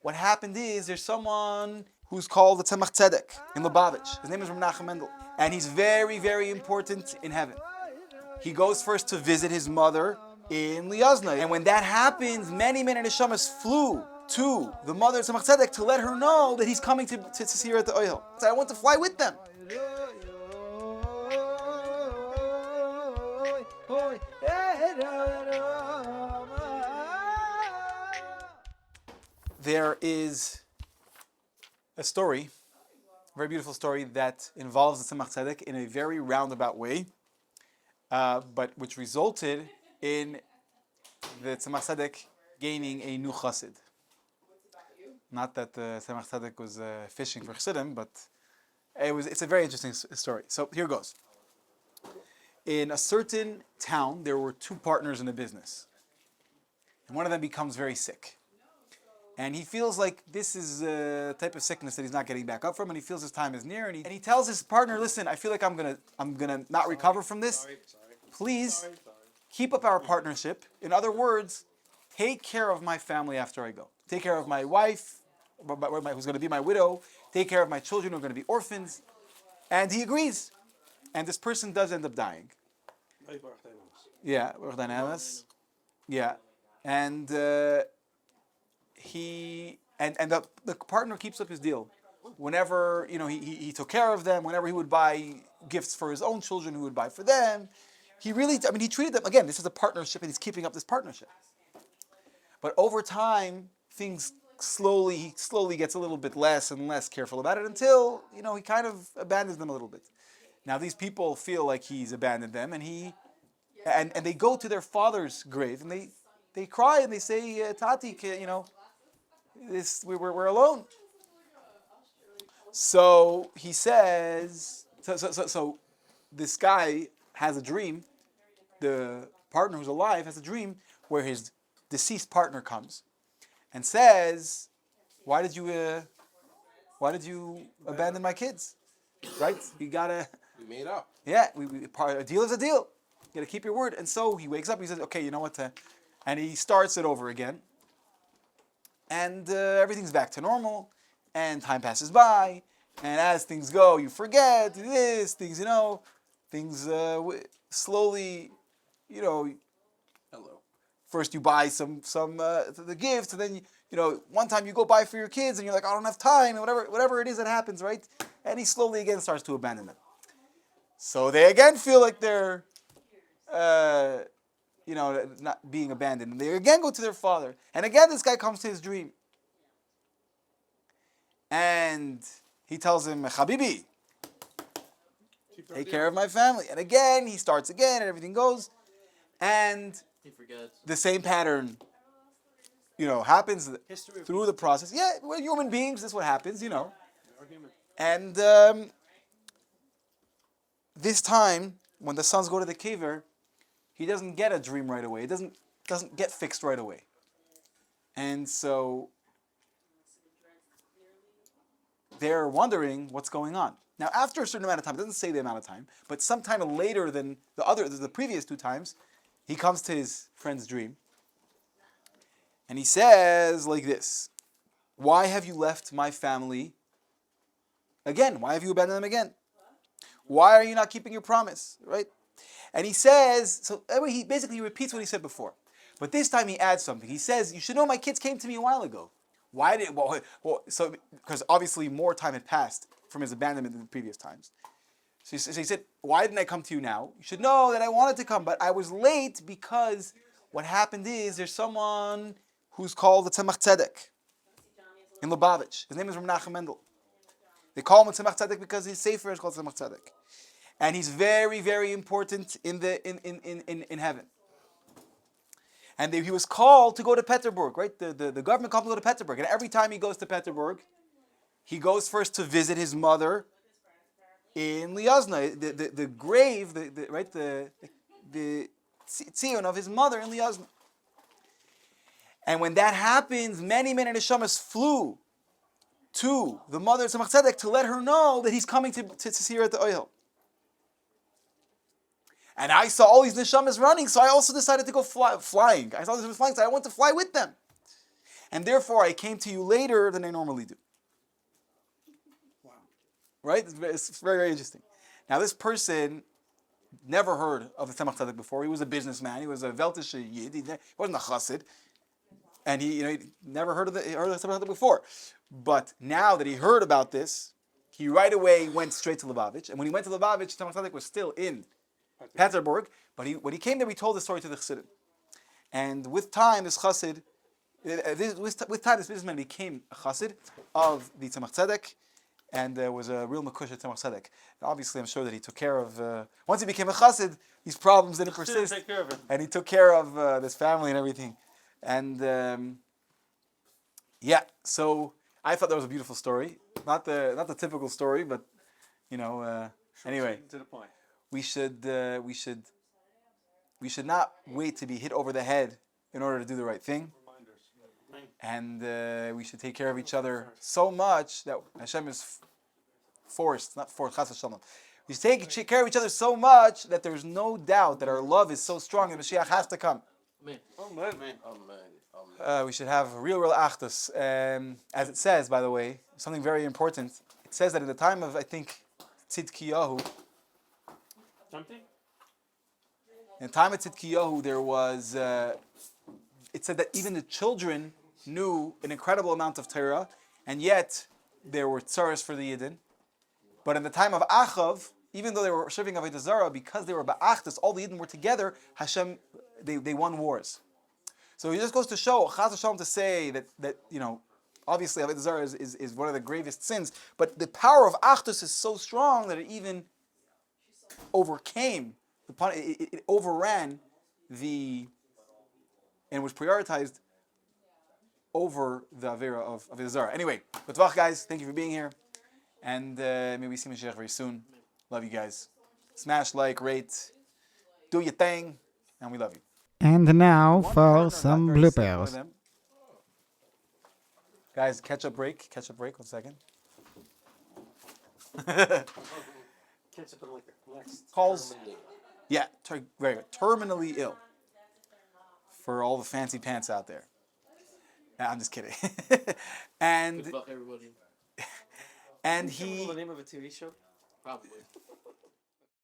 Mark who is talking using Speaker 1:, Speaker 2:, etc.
Speaker 1: What happened is there's someone who's called the Tzemach Tzedek in Lubavitch. His name is Menachem Mendel. And he's very, very important in heaven. He goes first to visit his mother in Liazna. And when that happens, many Neshamas flew to the mother of Tzemach Tzedek to let her know that he's coming to see her at the Ohel. So I want to fly with them. There is a story, a very beautiful story that involves the Tzemach Tzedek in a very roundabout way, but which resulted in the Tzemach Tzedek gaining a new chassid. Not that the Tzemach Tzedek was fishing for chassidim, but it's a very interesting story. So here goes. In a certain town, there were two partners in a business. And one of them becomes very sick. And he feels like this is a type of sickness that he's not getting back up from, and he feels his time is near. And he tells his partner, "Listen, I feel like I'm gonna not recover from this. Please keep up our partnership. In other words, take care of my family after I go. Take care of my wife, who's going to be my widow. Take care of my children who are going to be orphans." And he agrees. And this person does end up dying. Yeah, yeah, and the partner keeps up his deal. Whenever he took care of them, whenever he would buy gifts for his own children, he would buy for them. He treated them, again, this is a partnership, and he's keeping up this partnership. But over time, he slowly gets a little bit less and less careful about it until he kind of abandons them a little bit. Now these people feel like he's abandoned them, and they go to their father's grave, and they cry and they say, "Tati, we're alone." So he says, so this guy has a dream. The partner who's alive has a dream where his deceased partner comes and says, "Why did you abandon my kids? Right? You gotta."
Speaker 2: We made up.
Speaker 1: Yeah, a deal is a deal. You got to keep your word. And so he wakes up. He says, "Okay, you know what?" And he starts it over again. And everything's back to normal. And time passes by. And as things go, you forget this. Things slowly.
Speaker 2: Hello.
Speaker 1: First you buy some the gifts, and then one time you go buy for your kids, and you're like, "I don't have time," and whatever it is that happens, right? And he slowly again starts to abandon them. So they again feel like they're, not being abandoned. And they again go to their father. And again, this guy comes to his dream. And he tells him, "Habibi, take care of my family." And again, he starts again, and everything goes. And
Speaker 3: he forgets.
Speaker 1: The same pattern, happens through the process. Yeah, we're human beings. This is what happens, And this time, when the sons go to the kever, he doesn't get a dream right away. It doesn't get fixed right away. And so they're wondering what's going on. Now, after a certain amount of time, it doesn't say the amount of time, but sometime later than the previous two times, he comes to his friend's dream. And he says like this, "Why have you left my family again? Why have you abandoned them again? Why are you not keeping your promise?" Right? And he says, so anyway, he basically repeats what he said before. But this time he adds something. He says, "You should know my kids came to me a while ago." Why did, because obviously more time had passed from his abandonment than the previous times. So he said, "Why didn't I come to you now? You should know that I wanted to come, but I was late because what happened is there's someone who's called the Tzemach Tzedek in Lubavitch. His name is Menachem Mendel. They call him Tzemach Tzedek because his sefer is called Tzemach Tzedek, and he's very, very important in heaven. And he was called to go to Peterburg, right? The government called him to go to Peterburg, and every time he goes to Peterburg, he goes first to visit his mother in Liazna, the grave, the tzion of his mother in Liazna. And when that happens, many Neshamas flew to the mother of Tzemach Tzedek to let her know that he's coming to see her at the Ohel. And I saw all these Neshamas running, so I also decided to go flying. I saw this was flying, so I went to fly with them. and therefore I came to you later than I normally do.
Speaker 2: Wow.
Speaker 1: Right? It's very, very interesting. Now, this person never heard of the Tzemach Tzedek before. He was a businessman. He was a Veltish Yid. He wasn't a Chassid. And he never heard of the Tzemach Tzedek before. But now that he heard about this, he right away went straight to Lubavitch. And when he went to Lubavitch, Tzemach Tzedek was still in Petersburg. But when he came there, we told the story to the Chassidim. And with time, this Chassid, with time, this businessman became a Chassid of the Tzemach Tzedek, and was a real Mekush at Tzemach Tzedek. Obviously, I'm sure that he took care of. Once he became a Chassid, these problems didn't persist,
Speaker 2: Take care of it.
Speaker 1: and he took care of this family and everything. And yeah, so I thought that was a beautiful story. Not the typical story, but anyway,
Speaker 2: To the point.
Speaker 1: we should not wait to be hit over the head in order to do the right thing. And we should take care of each other so much that Hashem is not forced, chas v'shalom. We should take care of each other so much that there's no doubt that our love is so strong that Mashiach has to come. We should have real achdus. As it says, by the way, something very important. It says that in the time of, I think, Tzidkiyahu,
Speaker 2: Something?
Speaker 1: in the time of Tzidkiyahu, there was, it said that even the children knew an incredible amount of Torah, and yet there were tzaras for the Yidden. But in the time of Achav, even though they were serving Avodah Zarah, because they were ba'achdus, all the Yidden were together, Hashem, they won wars. So it just goes to show, chas v'shalom, to say that obviously Avodah Zarah is one of the gravest sins, but the power of achdus is so strong that it even overcame, it overran and was prioritized over the Avera of Avodah Zarah. Anyway, MITZVAH, guys, thank you for being here. And maybe we see Mashiach very soon. Love you guys. Smash, like, rate, do your thing, and we love you.
Speaker 3: And now
Speaker 1: One
Speaker 3: for
Speaker 1: partner
Speaker 3: some
Speaker 1: got very sick, one of
Speaker 3: bloopers.
Speaker 1: them. Guys, catch up break, 1 second.
Speaker 2: Catch up on liquor. Next.
Speaker 1: Calls. Yeah, very good. Terminally ill. For all the fancy pants out there. Nah, I'm just kidding. and
Speaker 4: Good luck, everybody.
Speaker 1: and
Speaker 2: Is that the
Speaker 1: he
Speaker 2: name of a TV show?
Speaker 4: Probably.